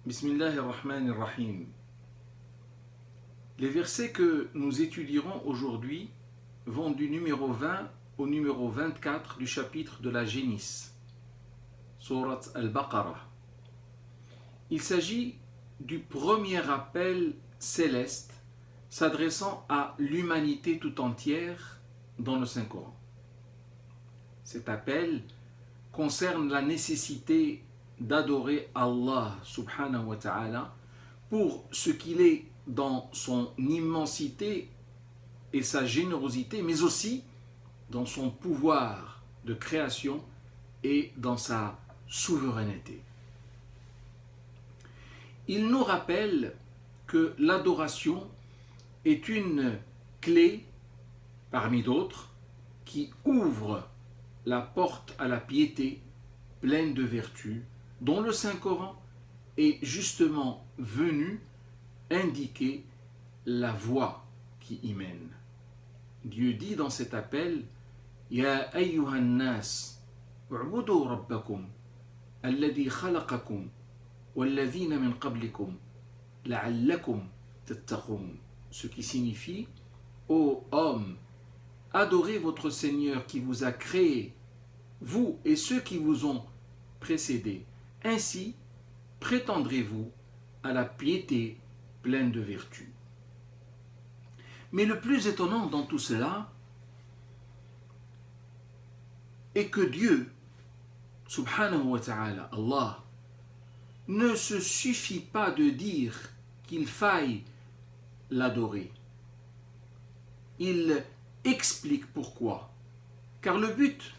Bismillahirrahmanirrahim. Les versets que nous étudierons aujourd'hui vont du numéro 20 au numéro 24 du chapitre de la Génisse, Surat al-Baqarah. Il s'agit du premier appel céleste s'adressant à l'humanité tout entière dans le Saint-Coran. Cet appel concerne la nécessité d'adorer Allah subhanahu wa ta'ala pour ce qu'il est dans son immensité et sa générosité, mais aussi dans son pouvoir de création et dans sa souveraineté. Il nous rappelle que l'adoration est une clé parmi d'autres qui ouvre la porte à la piété pleine de vertus, dont le Saint-Coran est justement venu indiquer la voie qui y mène. Dieu dit dans cet appel: Ya ayyuhan nas, u'budu rabbakum, alladhi khalaqakum, walladhina min qablikum, la'allakum tattaqun. Ce qui signifie: ô hommes, adorez votre Seigneur qui vous a créé, vous et ceux qui vous ont précédés. Ainsi prétendrez-vous à la piété pleine de vertus. Mais le plus étonnant dans tout cela est que Dieu, subhanahu wa ta'ala, Allah, ne se suffit pas de dire qu'il faille l'adorer. Il explique pourquoi. Car le but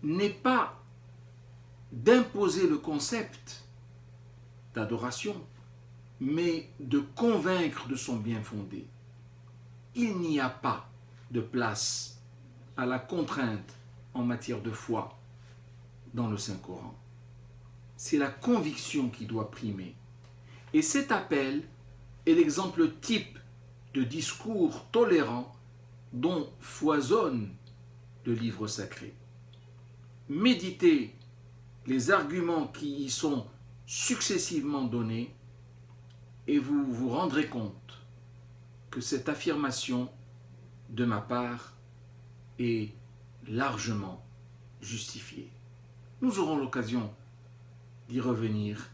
n'est pas d'imposer le concept d'adoration, mais de convaincre de son bien fondé. Il n'y a pas de place à la contrainte en matière de foi dans le Saint-Coran. C'est la conviction qui doit primer. Et cet appel est l'exemple type de discours tolérant dont foisonne le livre sacré. Méditez les arguments qui y sont successivement donnés et vous vous rendrez compte que cette affirmation de ma part est largement justifiée. Nous aurons l'occasion d'y revenir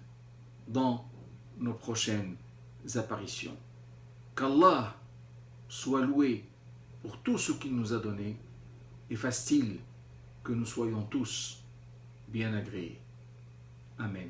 dans nos prochaines apparitions. Qu'Allah soit loué pour tout ce qu'il nous a donné et fasse-t-il que nous soyons tous bien agréés. Amen.